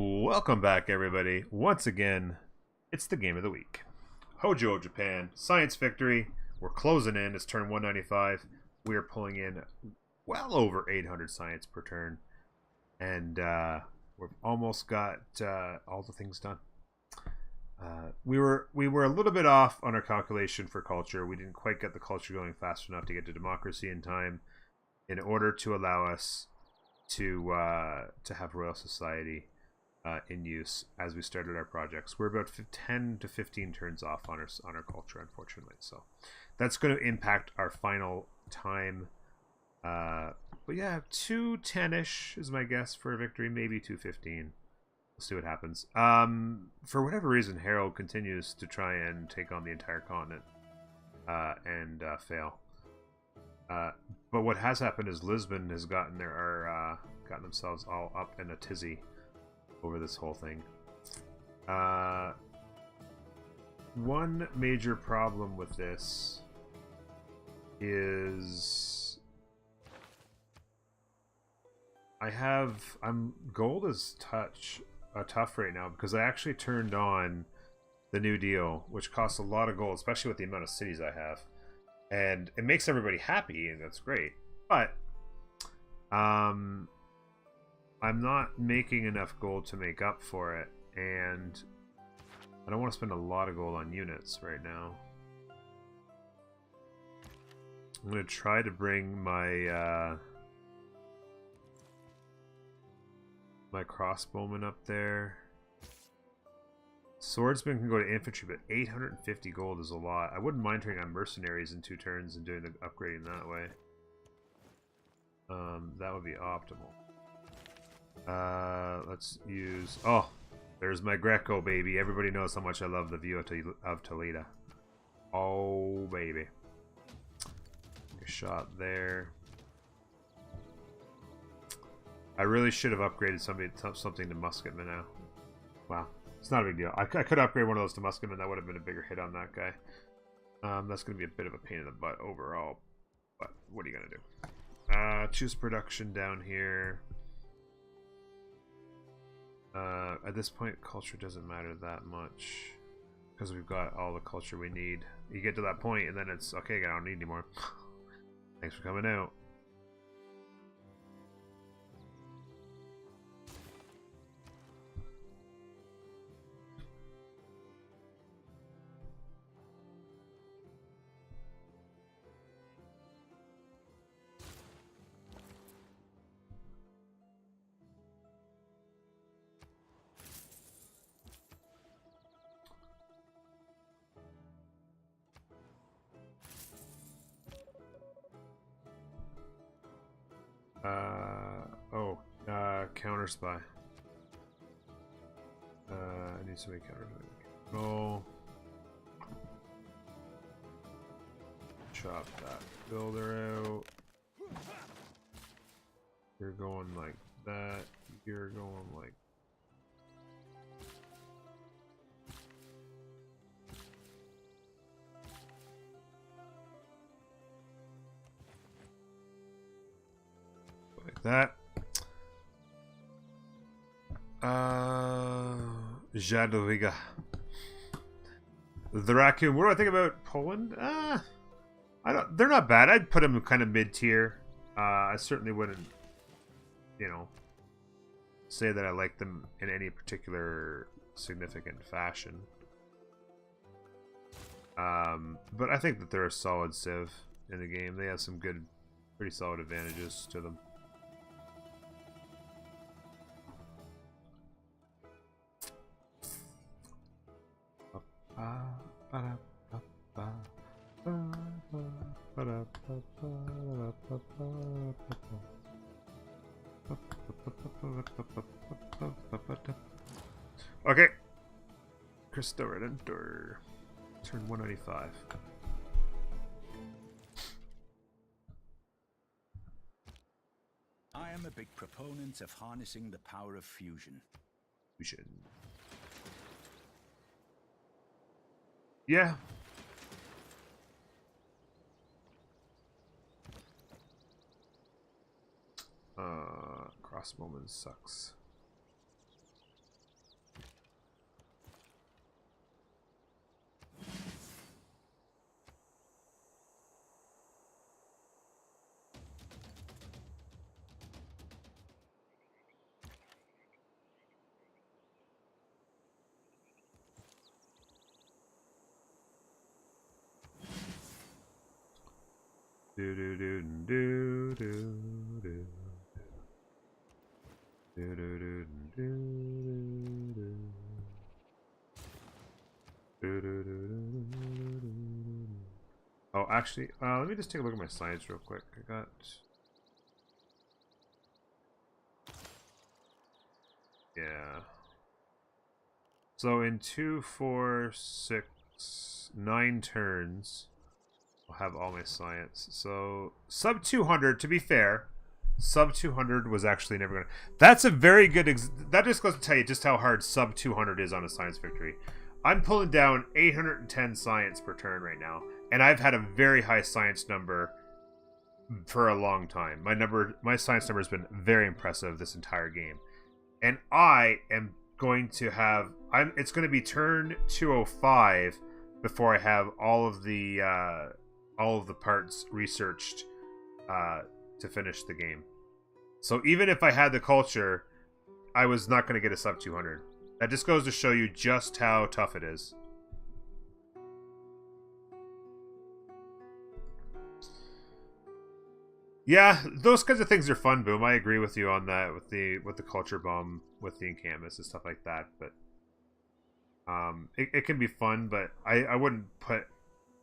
Welcome back, everybody. Once again, it's the game of the week. Hojo of Japan, Science Victory. We're closing in. It's turn 195. We are pulling in well over 800 science per turn. And we've almost got all the things done. We were a little bit off on our calculation for culture. We didn't quite get the culture going fast enough to get to democracy in time in order to allow us to have Royal Society in use as we started our projects. We're about 10 to 15 turns off on our culture, unfortunately. So that's going to impact our final time. But yeah, 210-ish is my guess for a victory, maybe 215. We'll see what happens. For whatever reason, Harold continues to try and take on the entire continent and fail. But what has happened is Lisbon has gotten themselves all up in a tizzy over this whole thing. One major problem with this is gold is tough right now because I actually turned on the New Deal, which costs a lot of gold, especially with the amount of cities I have, and it makes everybody happy, and that's great. But I'm not making enough gold to make up for it, and I don't want to spend a lot of gold on units right now. I'm going to try to bring my my crossbowman up there. Swordsman can go to infantry, but 850 gold is a lot. I wouldn't mind turning on mercenaries in 2 turns and doing the upgrading that way. That would be optimal. Let's use... Oh, there's my Greco, baby. Everybody knows how much I love the view of Toledo. Oh, baby. A shot there. I really should have upgraded something to musketman now. Wow. It's not a big deal. I could upgrade one of those to musketman. That would have been a bigger hit on that guy. That's going to be a bit of a pain in the butt overall. But what are you going to do? Choose production down here. At this point, culture doesn't matter that much because we've got all the culture we need. You get to that point, and then it's okay. I don't need any more. Thanks for coming out. Counter spy. I need somebody counter spy. No. Chop that builder out. You're going like that. You're going like. Like that. Jadwiga. The raccoon. What do I think about Poland? They're not bad. I'd put them kind of mid-tier. I certainly wouldn't, say that I like them in any particular significant fashion. But I think that they're a solid civ in the game. They have some good, pretty solid advantages to them. Okay. Cristo Redentor. Turn 195. I am a big proponent of harnessing the power of fusion. Yeah. Crossbowman sucks. Do do do do do do. Do do do do do. Do do do do. Oh, actually, let me just take a look at my science real quick. I got. Yeah. So in 2, 4, 6, 9 turns, I'll have all my science. So sub 200, to be fair, sub 200 was actually never gonna. That's a very good. That just goes to tell you just how hard sub 200 is on a science victory. I'm pulling down 810 science per turn right now, and I've had a very high science number for a long time. My science number has been very impressive this entire game. And I am going to have it's going to be turn 205 before I have all of the parts researched to finish the game. So even if I had the culture, I was not going to get a sub 200. That just goes to show you just how tough it is. Yeah, those kinds of things are fun, Boom. I agree with you on that with the culture bomb, with the encampments and stuff like that. But it can be fun, but I wouldn't put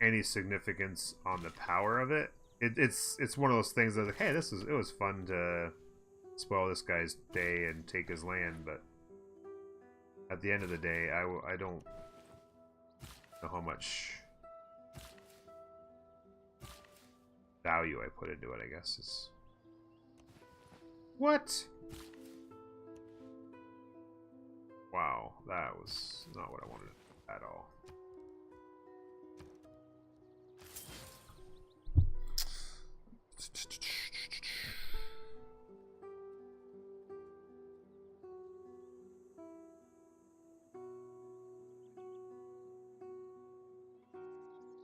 any significance on the power of it. It's one of those things that's like, hey, it was fun to spoil this guy's day and take his land, but at the end of the day, I don't know how much value I put into it, I guess. Is what? Wow, that was not what I wanted at all.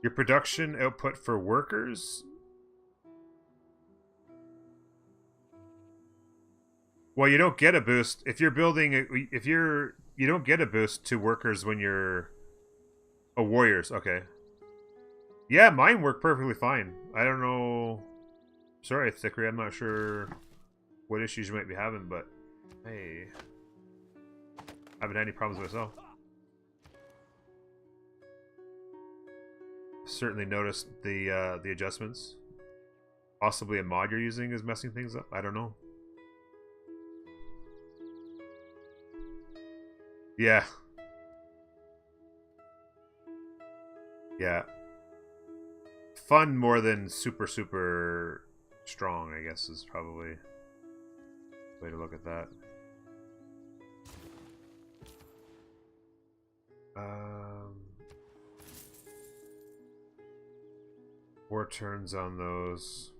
Your production output for workers? Well, you don't get a boost if you're building. You don't get a boost to workers when you're. Oh, warriors. Okay. Yeah, mine work perfectly fine. I don't know. Sorry, Thickery. I'm not sure what issues you might be having, but hey, I haven't had any problems myself. Certainly noticed the adjustments. Possibly a mod you're using is messing things up. I don't know. Yeah. Yeah. Fun more than super strong, I guess, is probably the way to look at that. Four turns on those.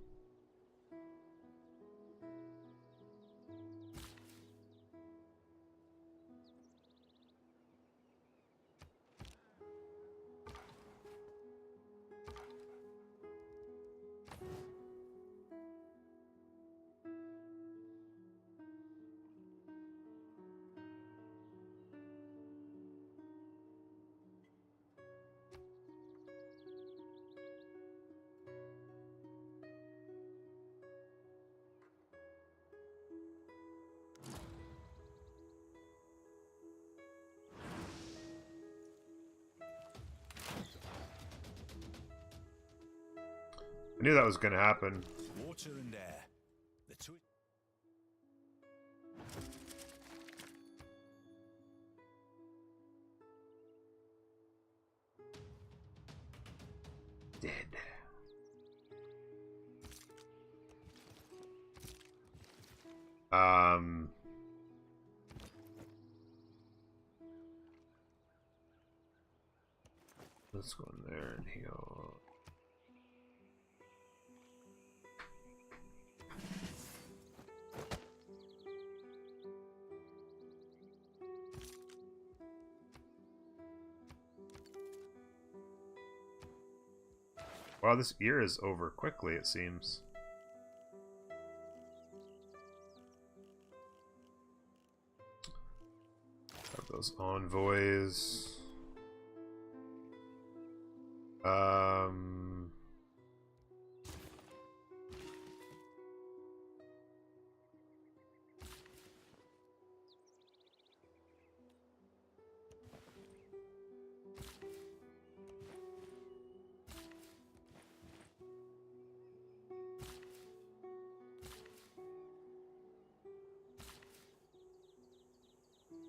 I knew that was going to happen. Water and air. The two. Dead. Let's go in there and heal. Wow, this year is over quickly, it seems. Have those envoys.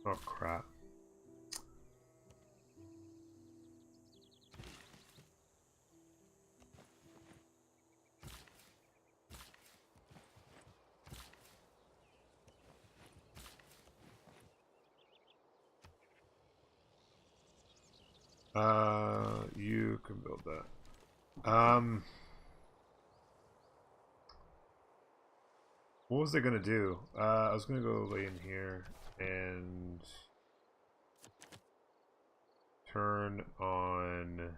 Oh crap. You can build that. What was I gonna do? I was gonna go lay in here and turn on.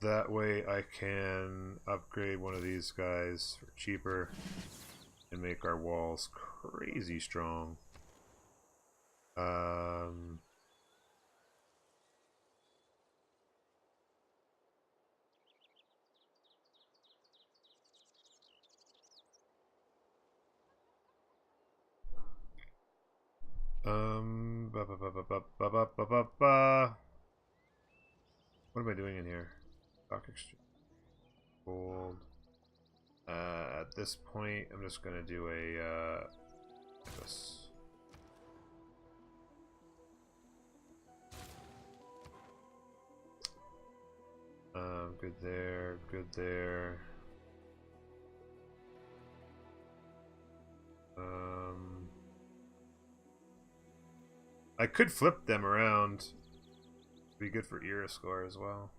That way I can upgrade one of these guys for cheaper and make our walls crazy strong. Ba, ba, ba, ba, ba, ba, ba, ba, ba, ba. What am I doing in here? Stock exchange. Gold. At this point, I'm just gonna do a this. Good there, good there. I could flip them around. Be good for era score as well.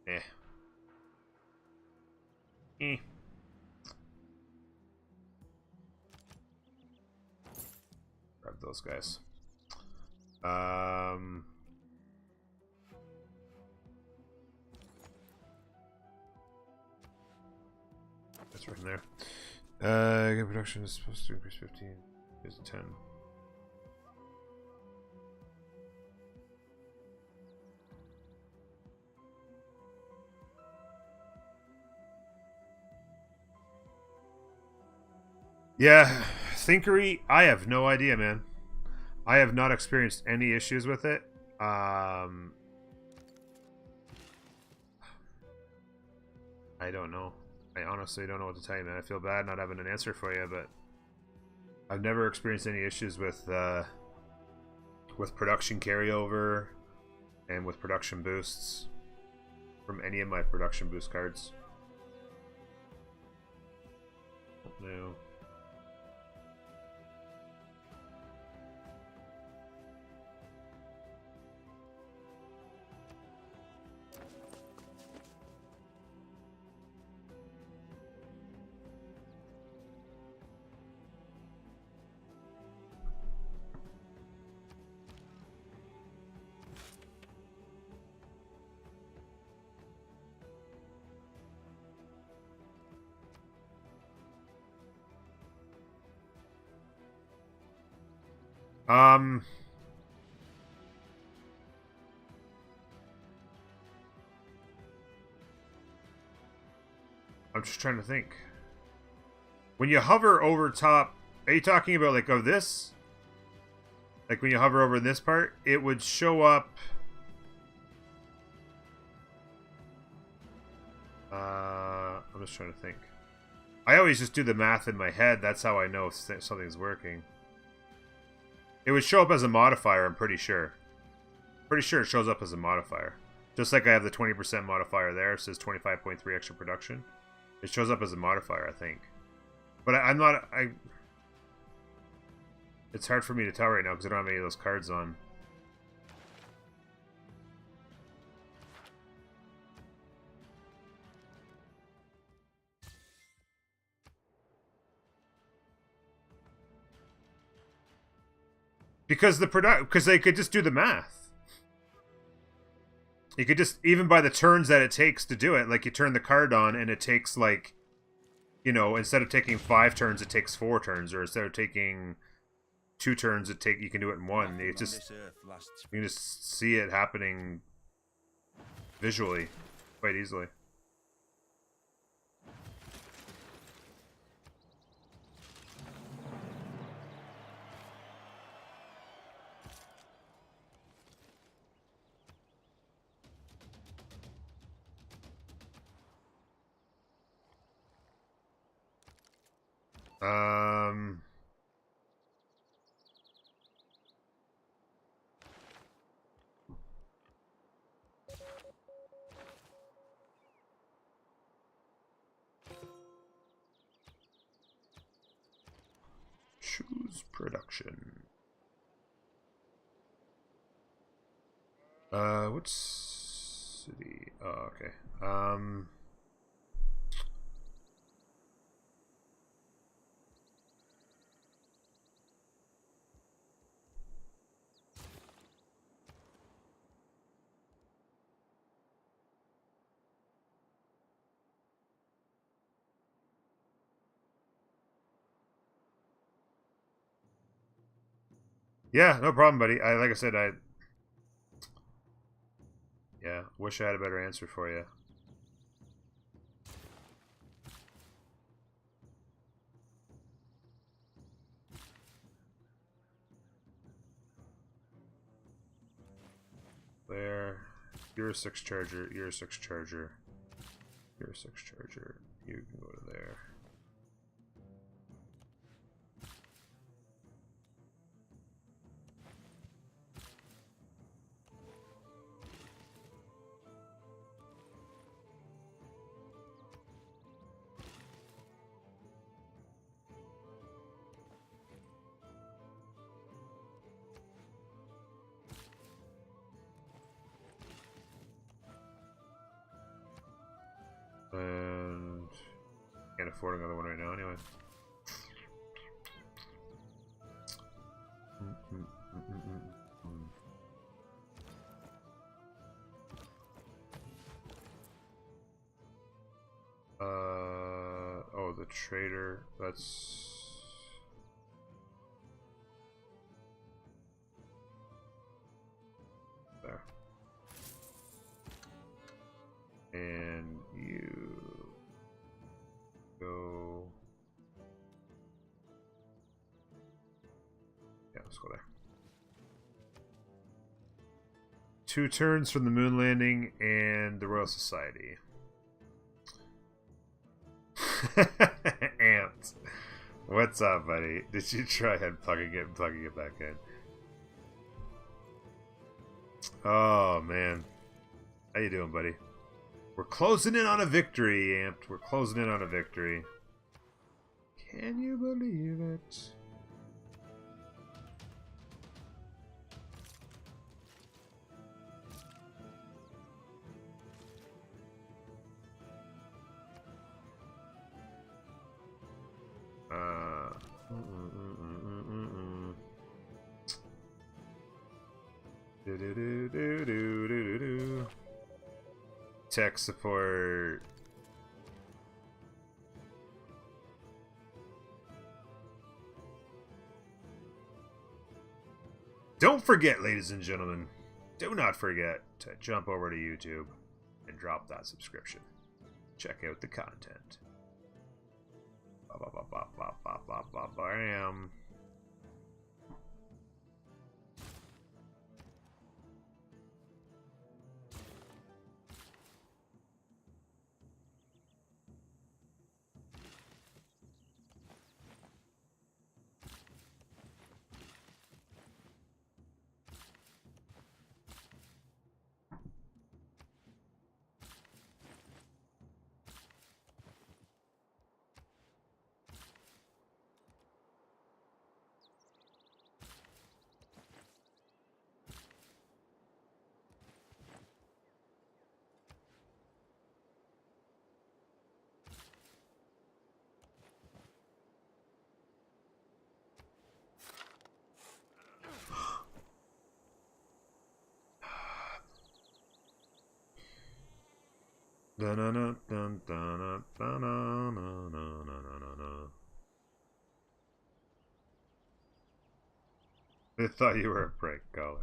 Eh. Eh. Grab those guys. That's right in there. Production is supposed to increase 15. Here's a 10. Yeah, Thinkery, I have no idea, man. I have not experienced any issues with it. I don't know. I honestly don't know what to tell you, man. I feel bad not having an answer for you, but I've never experienced any issues with production carryover and with production boosts from any of my production boost cards. No. I'm just trying to think. When you hover over top, are you talking about like this? Like when you hover over this part, it would show up. I'm just trying to think. I always just do the math in my head. That's how I know if something's working. It would show up as a modifier, I'm pretty sure. Pretty sure it shows up as a modifier. Just like I have the 20% modifier there. It says 25.3 extra production. It shows up as a modifier, I think. But I'm not... It's hard for me to tell right now because I don't have any of those cards on. Because they could just do the math. You could just, even by the turns that it takes to do it, like you turn the card on and it takes like, you know, instead of taking 5 turns, it takes 4 turns, or instead of taking 2 turns, you can do it in 1. You can just see it happening visually quite easily. Um. Choose production. What city? Oh, okay. Yeah, no problem, buddy. Like I said, yeah, wish I had a better answer for you. There, you're a 6 charger. You're a 6 charger. You're a 6 charger. You can go to there. And can't afford another one right now anyway. Oh, the trader. That's there. And you go. Yeah, let's go there. 2 turns from the moon landing and the Royal Society. Ant. What's up, buddy? Did you try unplugging it and plugging it back in? Oh, man. How you doing, buddy? We're closing in on a victory, Ant. We're closing in on a victory. Can you believe it? Tech support. Don't forget, ladies and gentlemen, do not forget to jump over to YouTube and drop that subscription. Check out the content. Bam. I thought you were a prank caller.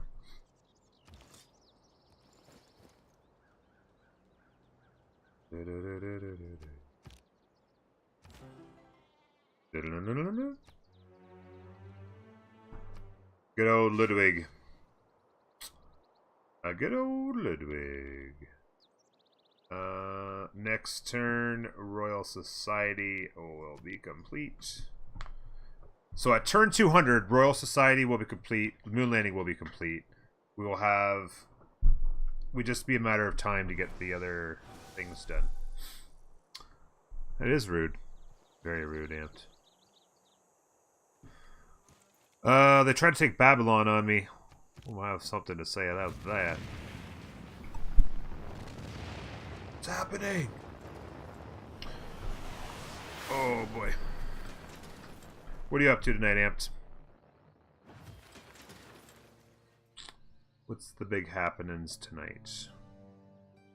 Good old Ludwig. A good old Ludwig. Next turn, Royal Society will be complete. So at turn 200, Royal Society will be complete. The moon landing will be complete. We will have... We just be a matter of time to get the other things done. It is rude. Very rude, Amped. They tried to take Babylon on me. We'll have something to say about that. What's happening? Oh boy. What are you up to tonight, Amped? What's the big happenings tonight?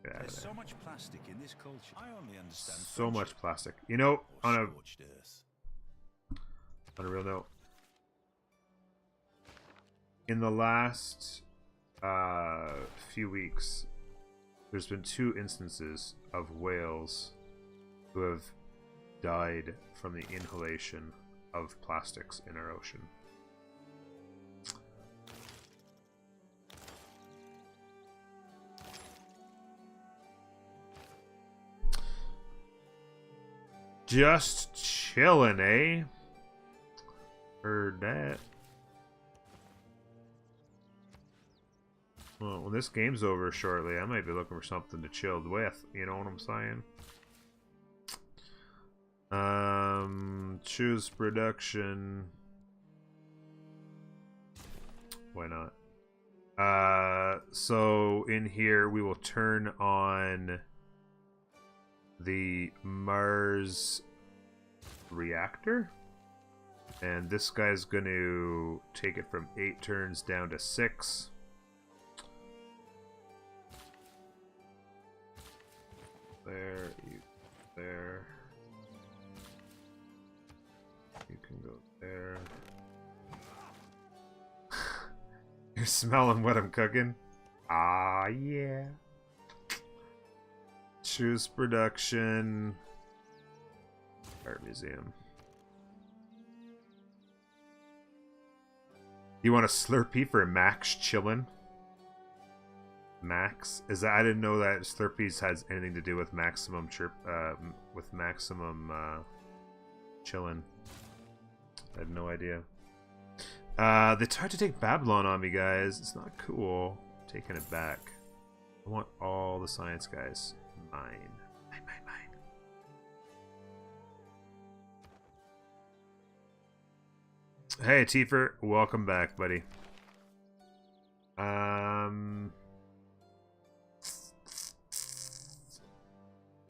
There's so much plastic in this culture. I only understand so much plastic. You know, on a real note, in the last few weeks, there's been 2 instances of whales who have died from the inhalation of plastics in our ocean. Just chillin', eh? Heard that. Well, when this game's over shortly, I might be looking for something to chill with. You know what I'm saying? Choose production. Why not? So in here we will turn on the Mars reactor, and this guy's going to take it from 8 turns down to 6. There, there. You can go there. You're smelling what I'm cooking? Ah, yeah. Choose production. Art museum. You want a Slurpee for Max chillin'? Max? Is that, I didn't know that Slurpees has anything to do with maximum chillin'. I had no idea. They tried to take Babylon on me, guys. It's not cool. I'm taking it back. I want all the science guys. Mine. Mine. Hey, Tiefer. Welcome back, buddy.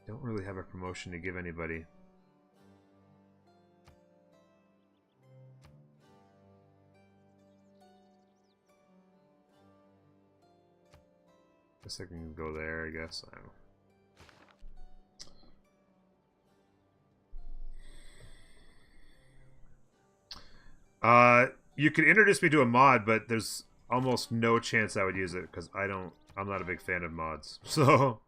Don't really have a promotion to give anybody. Guess I can go there, I guess. I don't know. You can introduce me to a mod, but there's almost no chance I would use it because I'm not a big fan of mods. So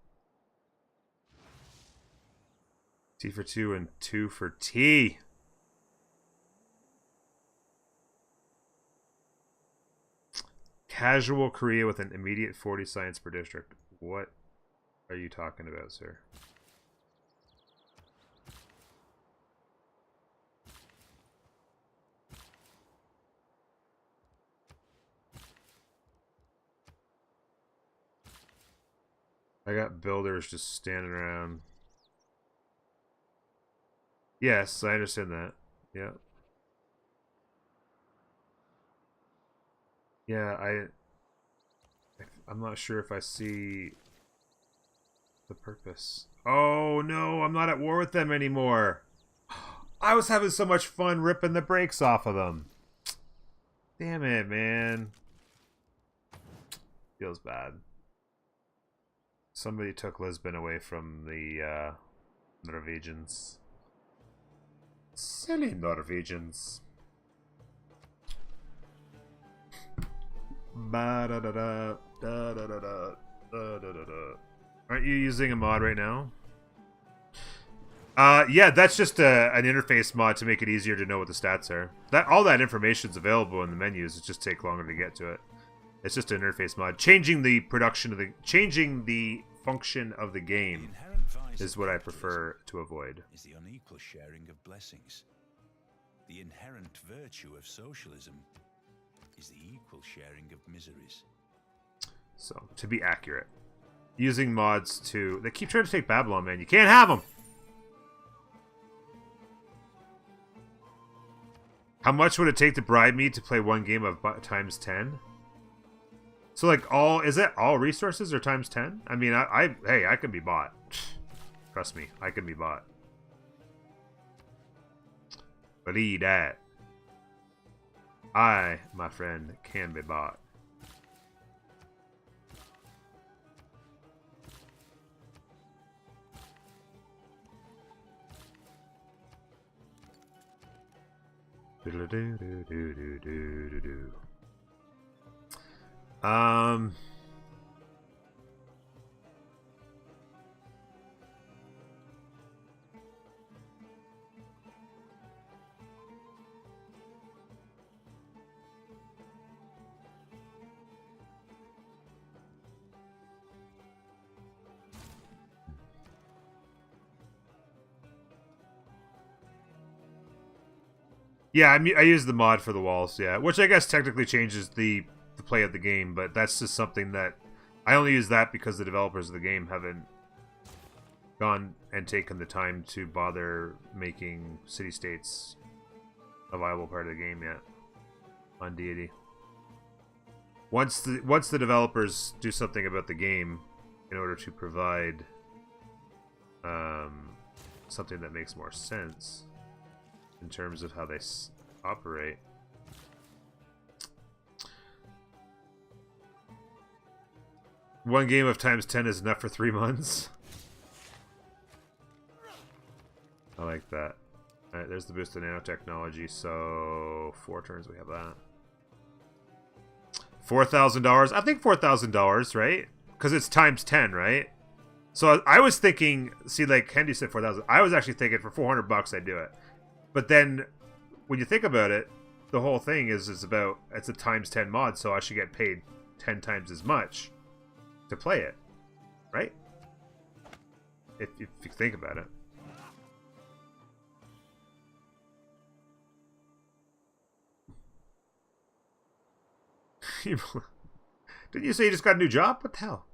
T for 2 and 2 for T. Casual Korea with an immediate 40 science per district. What are you talking about, sir? I got builders just standing around. Yes, I understand that. Yeah. Yeah, I'm not sure if I see the purpose. Oh no, I'm not at war with them anymore. I was having so much fun ripping the brakes off of them. Damn it, man. Feels bad. Somebody took Lisbon away from the Norwegians. Silly Norwegians. Aren't you using a mod right now? Yeah, that's just an interface mod to make it easier to know what the stats are. All that information's available in the menus. It just takes longer to get to it. It's just an interface mod. Changing the function of the game is what I prefer to avoid. Is the unequal sharing of blessings. The inherent virtue of socialism is the equal sharing of miseries. So, to be accurate, using mods to... They keep trying to take Babylon, man. You can't have them! How much would it take to bribe me to play one game of times 10? So, like, all... Is that all resources or times 10? I mean, hey, I can be bought. Trust me, I can be bought. Believe that. I, my friend, can be bought. Yeah, I use the mod for the walls, yeah. Which I guess technically changes the play of the game, but that's just something that... I only use that because the developers of the game haven't gone and taken the time to bother making city-states a viable part of the game yet on Deity. Once the developers do something about the game in order to provide something that makes more sense in terms of how they operate. One game of times 10 is enough for 3 months. I like that. Alright, there's the boost of nanotechnology, so 4 turns we have that. $4,000. I think $4,000, right? Because it's times 10, right? So I was thinking, see, like Hendy said 4,000. I was actually thinking for 400 bucks I'd do it. But then, when you think about it, the whole thing is about, it's a times 10 mod, so I should get paid 10 times as much to play it, right? If you think about it. Didn't you say you just got a new job? What the hell?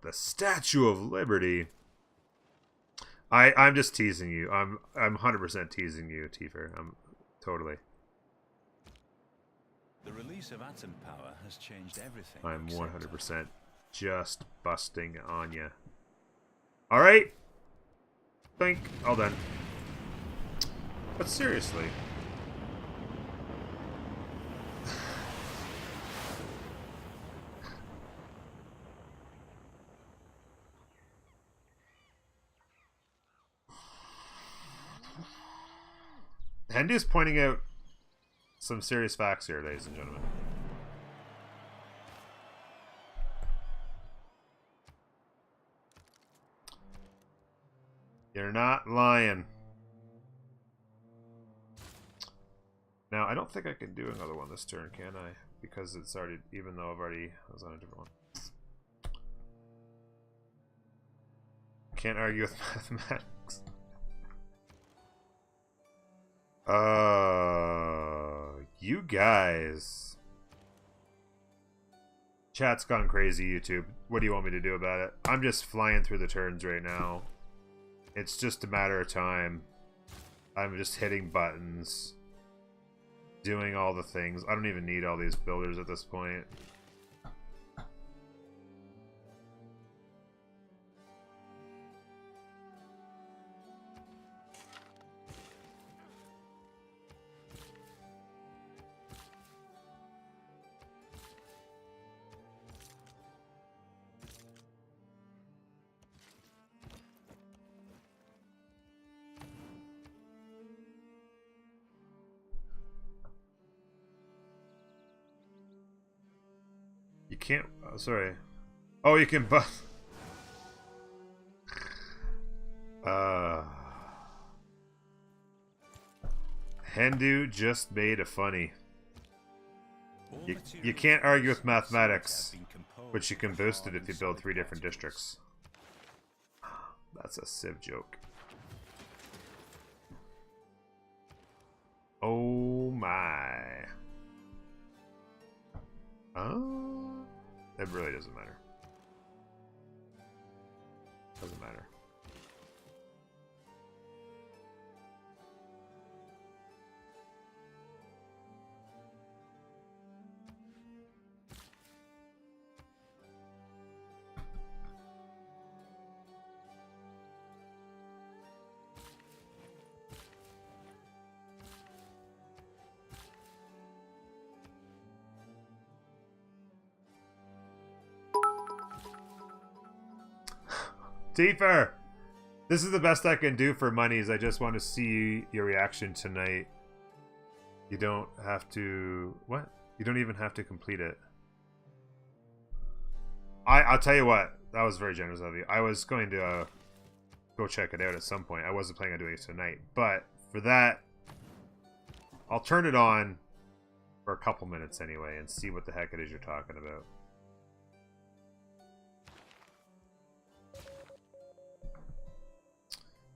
The Statue of Liberty. I'm just teasing you. I'm 100% teasing you, Tifer. I'm totally. The release of atom power has changed everything. I'm 100% just busting on you. All right. Think all done. But seriously. Hendy is pointing out some serious facts here, ladies and gentlemen. You're not lying. Now, I don't think I can do another one this turn, can I? Because it's already, even though I was on a different one. Can't argue with mathematics. You guys. Chat's gone crazy, YouTube. What do you want me to do about it? I'm just flying through the turns right now. It's just a matter of time. I'm just hitting buttons. Doing all the things. I don't even need all these builders at this point. You can't. Oh, sorry. Oh, you can buff. Hendu just made a funny. You can't argue with mathematics, but you can boost it if you build 3 different districts. That's a Civ joke. Oh my. It really doesn't matter. Doesn't matter. Tifa! This is the best I can do for monies. I just want to see your reaction tonight. You don't have to... What? You don't even have to complete it. I'll tell you what. That was very generous of you. I was going to go check it out at some point. I wasn't planning on doing it tonight. But for that, I'll turn it on for a couple minutes anyway and see what the heck it is you're talking about.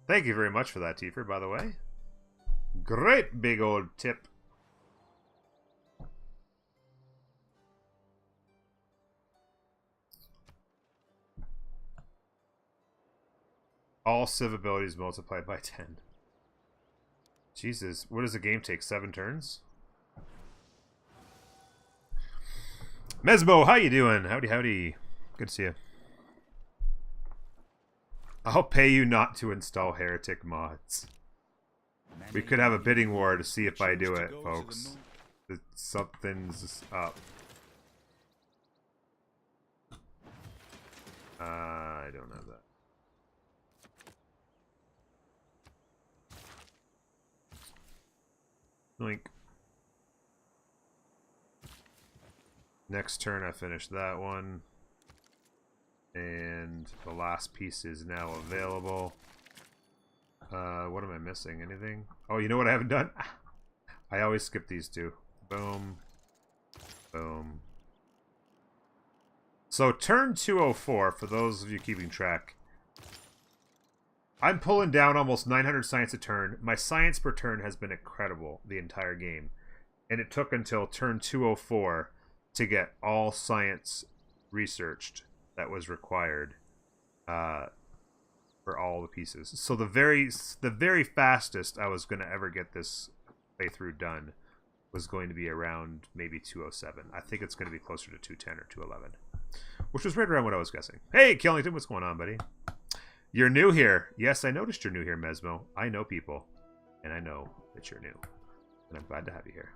Thank you very much for that, Tifa, by the way. Great big old tip. All Civ abilities multiplied by 10. Jesus, what does the game take? 7 turns? Mesmo, how you doing? Howdy, howdy. Good to see you. I'll pay you not to install heretic mods. We could have a bidding war to see if I do it, folks. Something's up. I don't have that. Link. Next turn I finish that one. And the last piece is now available. What am I missing? Anything? Oh, you know what I haven't done? I always skip these two. Boom. Boom. So turn 204, for those of you keeping track. I'm pulling down almost 900 science a turn. My science per turn has been incredible the entire game. And it took until turn 204 to get all science researched that was required for all the pieces. So the very fastest I was going to ever get this playthrough done was going to be around maybe 207. I think it's going to be closer to 210 or 211, which was right around what I was guessing. Hey, Killington, what's going on, buddy? You're new here. Yes, I noticed you're new here, Mesmo. I know people, and I know that you're new, and I'm glad to have you here.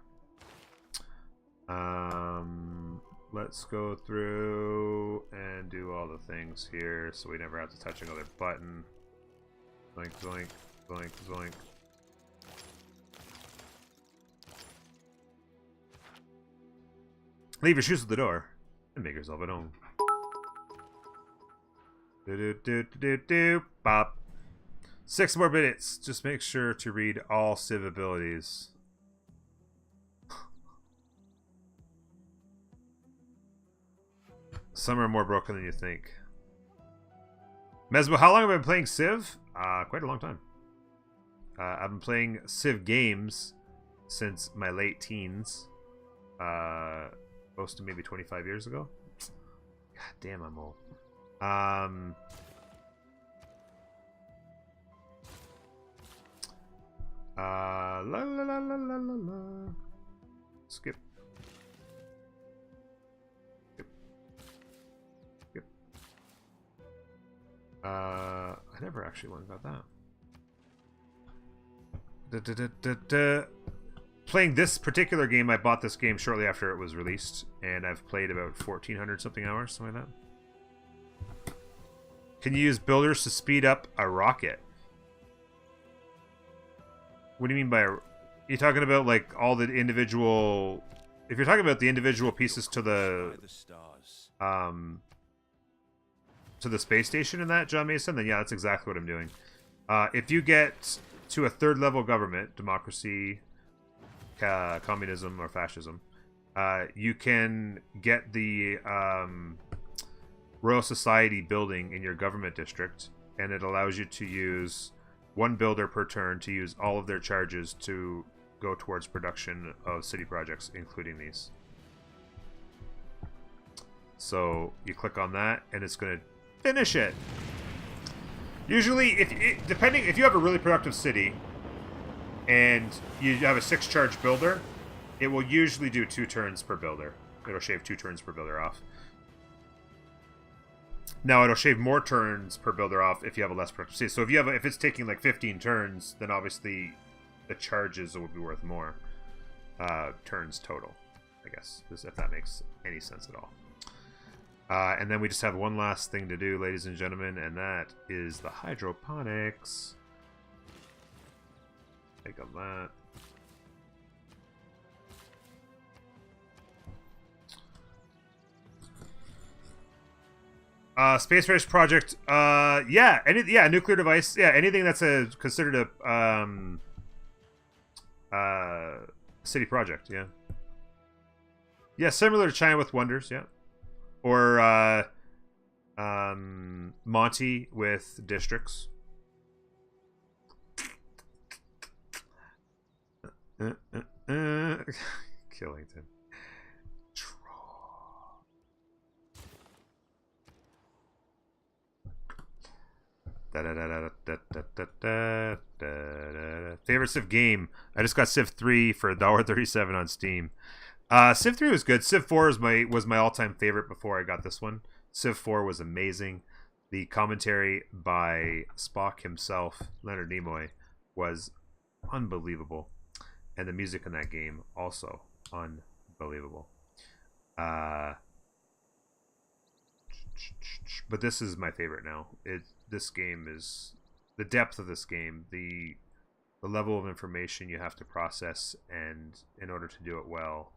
Let's go through and do all the things here so we never have to touch another button. Zoink, zoink, zoink, zoink. Leave your shoes at the door and make yourself at home. Do-do-do-do-do-do. Bop. 6 more minutes. Just make sure to read all Civ abilities. Some are more broken than you think. Mesmo, how long have I been playing Civ? Quite a long time. I've been playing Civ games since my late teens. Close to maybe 25 years ago. God damn, I'm old. La la la la la la la. Skip. I never actually learned about that. Playing this particular game, I bought this game shortly after it was released, and I've played about 1,400 something hours, something like that. Can you use builders to speed up a rocket? What do you mean by... You're talking about, like, all the individual... If you're talking about the individual pieces to the... to the space station in that, John Mason, then yeah, that's exactly what I'm doing. If you get to a 3rd level government, democracy, communism, or fascism, You can get the Royal Society building in your government district, and it allows you to use one builder per turn to use all of their charges to go towards production of city projects, including these. So you click on that, and it's going to finish it. Usually, if you have a really productive city, and you have a 6-charge builder, it will usually do 2 turns per builder. It'll shave 2 turns per builder off. Now it'll shave more turns per builder off if you have a less productive city. So if it's taking like 15 turns, then obviously the charges will be worth more turns total, I guess, if that makes any sense at all. And then we just have one last thing to do, ladies and gentlemen, and that is the hydroponics. Take on that. Space Race project. Yeah, nuclear device. Yeah, anything that's considered a city project. Yeah. Yeah, similar to China with Wonders. Yeah, or Monty with districts. Killington. Favorite Civ game? I just got Civ 3 for $1.37 on Steam. Civ 3 was good. Civ 4 was my all-time favorite before I got this one. Civ 4 was amazing. The commentary by Spock himself, Leonard Nimoy, was unbelievable. And the music in that game also unbelievable. But this is my favorite now. This game is the depth of this game, the level of information you have to process, and in order to do it well,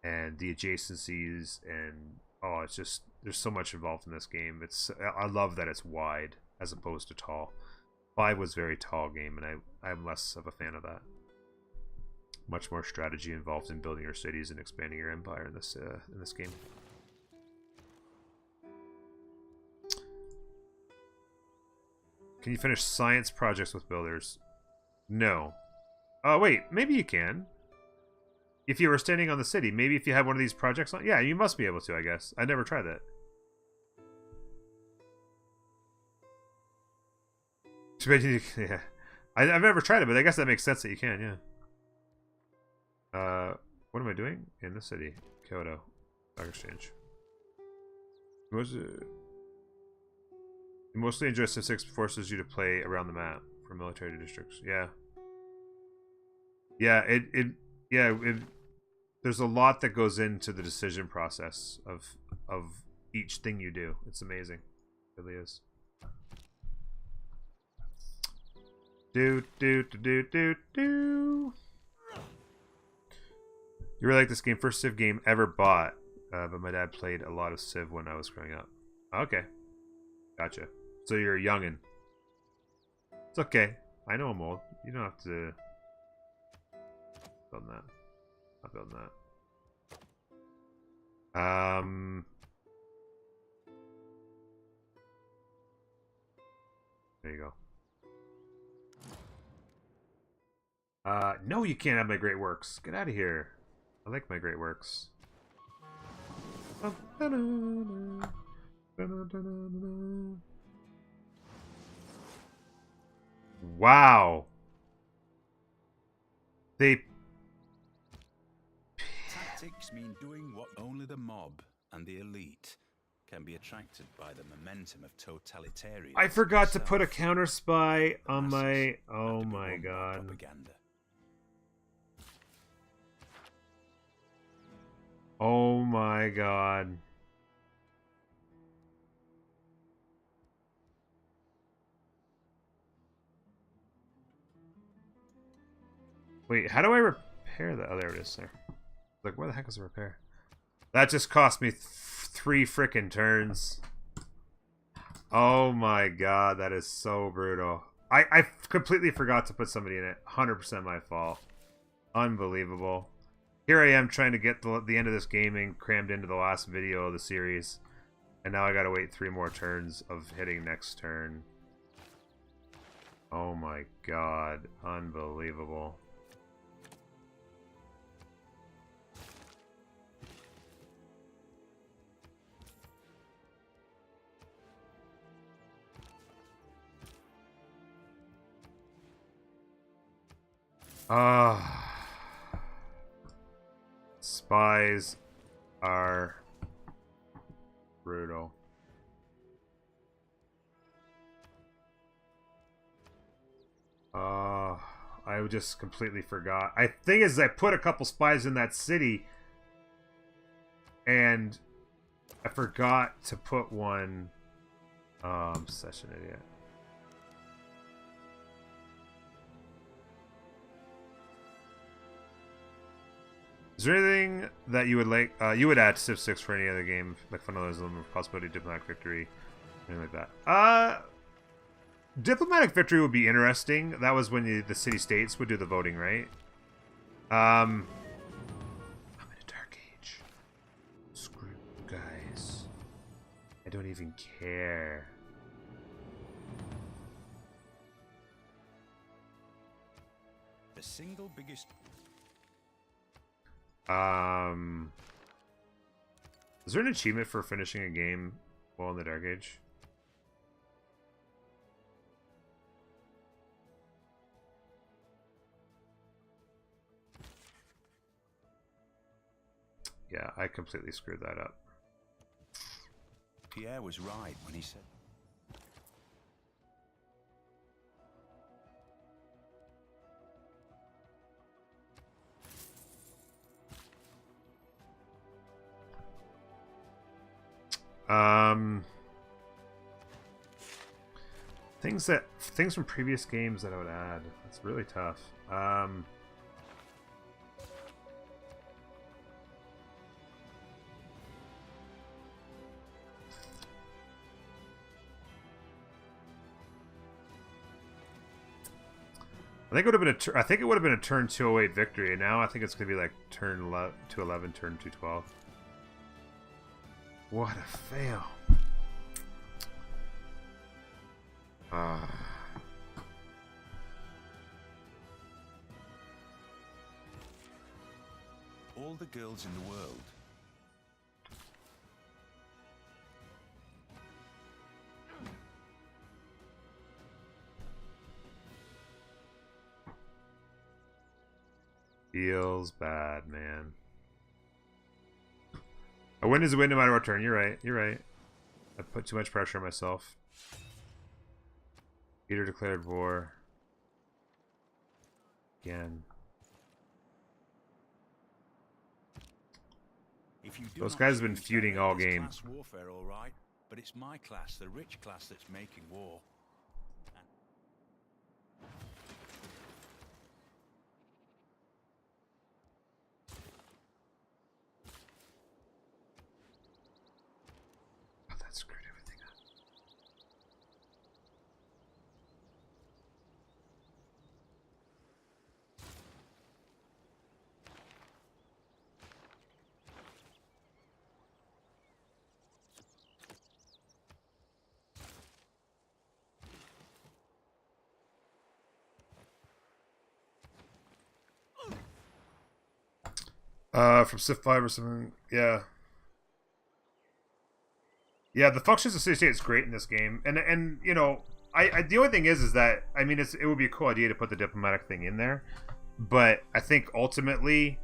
and the adjacencies, and it's just there's so much involved in this game. I love that it's wide as opposed to tall. 5 was a very tall game, and I'm less of a fan of that. Much more strategy involved in building your cities and expanding your empire in this game. Can you finish science projects with builders? No. Oh, wait. Maybe you can. If you were standing on the city. Maybe if you have one of these projects on. Yeah, you must be able to, I guess. I never tried that. Yeah. I've never tried it, but I guess that makes sense that you can, yeah. What am I doing? In the city. Kyoto. Stock exchange. What was it? Mostly enjoy Civ 6 forces you to play around the map for military districts. Yeah. Yeah, there's a lot that goes into the decision process of each thing you do. It's amazing. It really is. Do. You really like this game? First Civ game ever bought. But my dad played a lot of Civ when I was growing up. Okay. Gotcha. So you're a youngin'. It's okay. I know I'm old. You don't have to build that. Not building that. There you go. No, you can't have my great works. Get out of here. I like my great works. Wow. Tactics mean doing what only the mob and the elite can be attracted by the momentum of totalitarian. I forgot to put a counter spy on my. Oh my god. Propaganda. Oh my god. Wait, how do I repair that? Oh, there it is, there. Like, where the heck is the repair? That just cost me 3 frickin' turns. Oh my god, that is so brutal. I completely forgot to put somebody in it. 100% my fault. Unbelievable. Here I am trying to get the end of this gaming crammed into the last video of the series. And now I gotta wait 3 more turns of hitting next turn. Oh my god. Unbelievable. Spies are brutal. I just completely forgot. I think is I put a couple spies in that city, and I forgot to put one. I'm such an idiot. Is there anything that you would like? You would add to Civ 6 for any other game, like fundamentalism, possibility, diplomatic victory, anything like that? Diplomatic victory would be interesting. That was when the city-states would do the voting, right? I'm in a dark age. Screw you guys. I don't even care. The single biggest... Is there an achievement for finishing a game while in the dark age? Yeah, I completely screwed that up. Pierre was right when he said... Things from previous games that I would add. It's really tough. I think it would have been I think it would have been a turn 208 victory, and now I think it's gonna be like turn 211, turn 212. What a fail! All the girls in the world. Feels bad, man. A win is a win no matter what turn. You're right. You're right. I put too much pressure on myself. Peter declared war. Again. If you do Those not guys have been choose feuding terror, all it's game. class warfare, all right, but it's my class, the rich class, that's making war. Oh, that screwed everything up. From Civ 5 or something. Yeah. Yeah, the functions of city state is great in this game. And you know, I the only thing is that I mean it would be a cool idea to put the diplomatic thing in there. But I think ultimately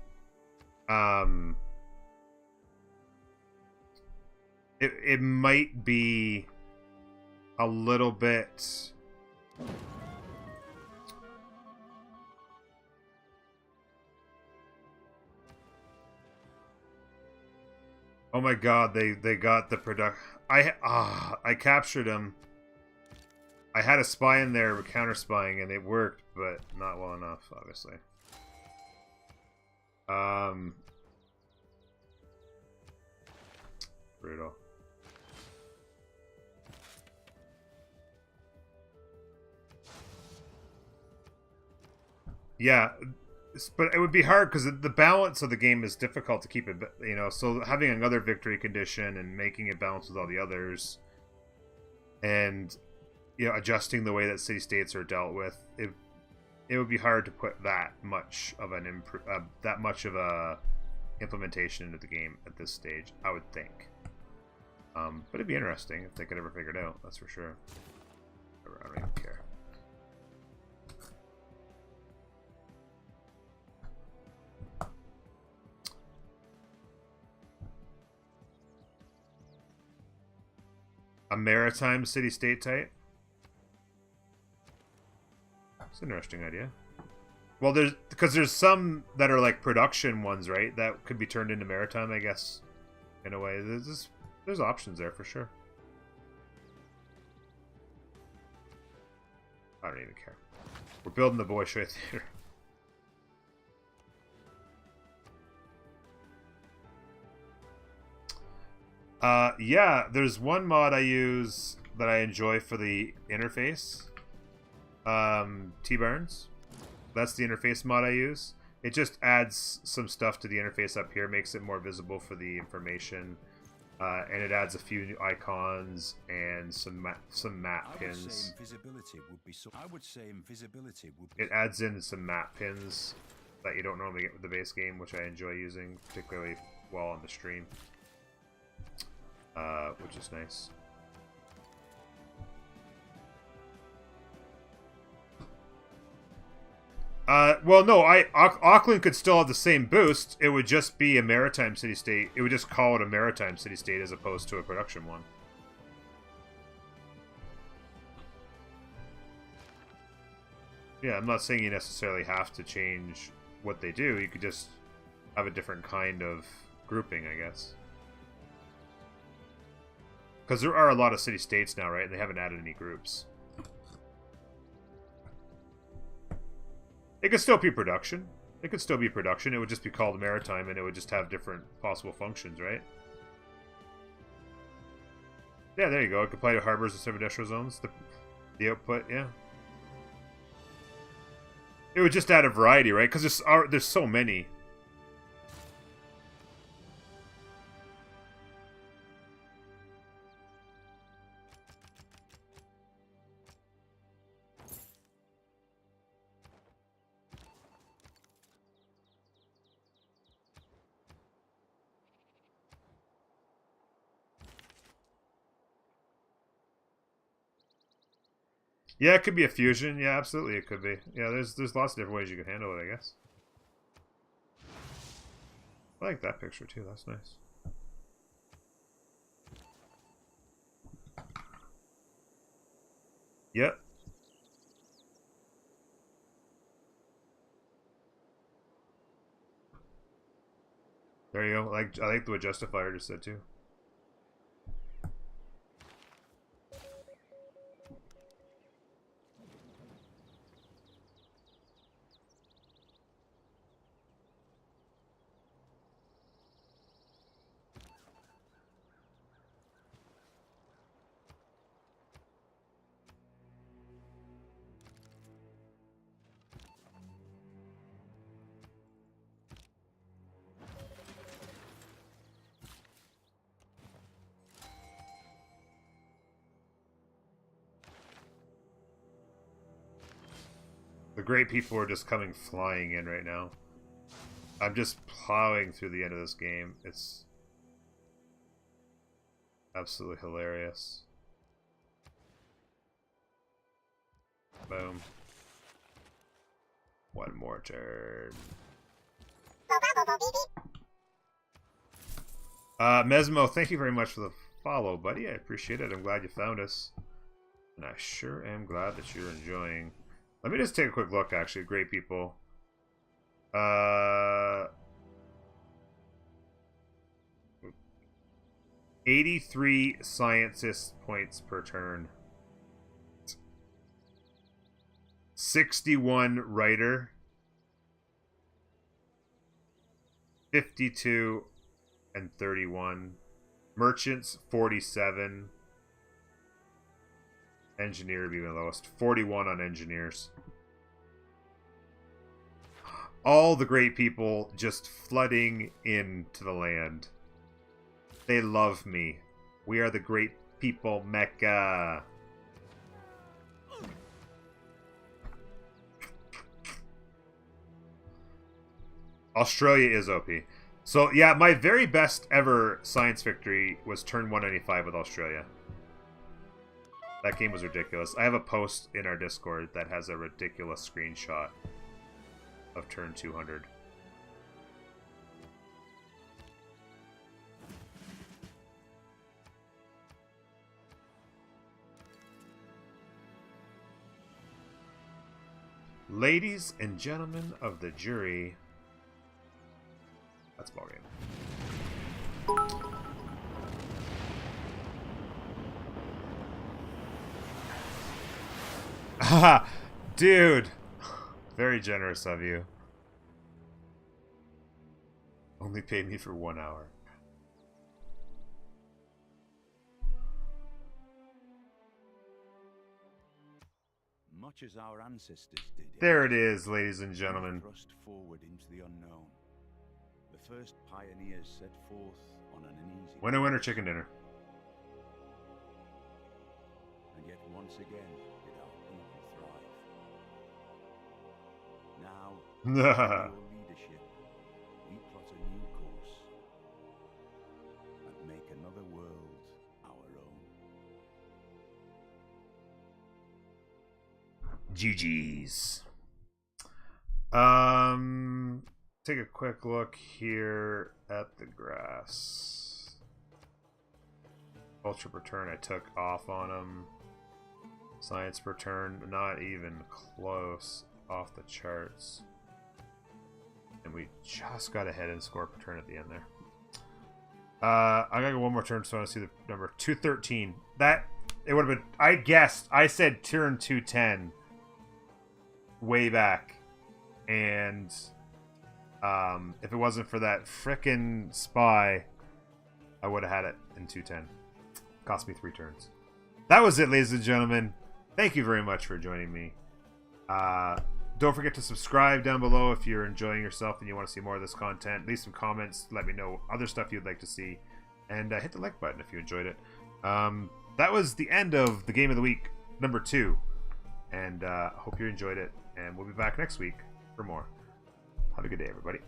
it might be a little bit Oh my god, they got the product. I captured him. I had a spy in there with counter spying and it worked, but not well enough, obviously. Brutal. Yeah, but it would be hard because the balance of the game is difficult to keep it. You know, so having another victory condition and making it balance with all the others, and you know, adjusting the way that city states are dealt with, it would be hard to put that much of an implementation into the game at this stage, I would think. But it'd be interesting if they could ever figure it out. That's for sure. I don't even care. A maritime city-state type? It's an interesting idea. Well, there's some that are like production ones, right? That could be turned into maritime, I guess. In a way, there's options there for sure. I don't even care. We're building the Bolshoi Theater. Yeah, there's one mod I use that I enjoy for the interface. T-Burns. That's the interface mod I use. It just adds some stuff to the interface up here, makes it more visible for the information, and it adds a few new icons and some map pins. I would say invisibility would be... It adds in some map pins that you don't normally get with the base game, which I enjoy using, particularly while on the stream. Which is nice. Well, no, Auckland could still have the same boost. It would just be a maritime city-state. It would just call it a maritime city-state as opposed to a production one. Yeah, I'm not saying you necessarily have to change what they do. You could just have a different kind of grouping, I guess. Because there are a lot of city-states now, right? And they haven't added any groups. It could still be production. It could still be production. It would just be called maritime, and it would just have different possible functions, right? Yeah, there you go. It could apply to harbors and semi-industrial zones. The output, yeah. It would just add a variety, right? Because there's so many. Yeah, it could be a fusion. Yeah, absolutely, it could be. Yeah, there's lots of different ways you could handle it, I guess. I like that picture too. That's nice. Yep. There you go. I like what Justifier just said too. The great people are just coming flying in right now. I'm just plowing through the end of this game. It's absolutely hilarious. Boom. One more turn. Mesmo, thank you very much for the follow, buddy. I appreciate it. I'm glad you found us. And I sure am glad that you're enjoying. Let me just take a quick look, actually. Great people. 83 scientist points per turn. 61 writer. 52 and 31. Merchants, 47. Engineer would be the lowest. 41 on engineers. all the great people just flooding into the land. They love me. We are the great people Mecca. Australia is OP. So, yeah, my very best ever science victory was turn 195 with Australia. That game was ridiculous. I have a post in our Discord that has a ridiculous screenshot of turn 200. Ladies and gentlemen of the jury, that's ball game. Haha, dude, very generous of you. Only paid me for 1 hour. Much as our ancestors did. There it is, ladies and gentlemen. Thrust forward into the unknown. The first pioneers set forth on an uneasy. Winner, winner, chicken dinner. And yet once again did our people thrive. Now, under your leadership, we plot a new course and make another world our own. GG's. Take a quick look here at the grass. Culture per turn I took off on him. Science per turn, not even close. Off the charts. And we just got ahead and score per turn at the end there. I gotta go one more turn so I want to see the number. 213. That, it would have been, I guessed, I said turn 210 way back. And if it wasn't for that frickin' spy, I would have had it in 210. Cost me 3 turns. That was it, ladies and gentlemen. Thank you very much for joining me. Don't forget to subscribe down below if you're enjoying yourself and you want to see more of this content. Leave some comments. Let me know other stuff you'd like to see. And hit the like button if you enjoyed it. That was the end of the Game of the Week, number 2. And hope you enjoyed it. And we'll be back next week for more. Have a good day, everybody.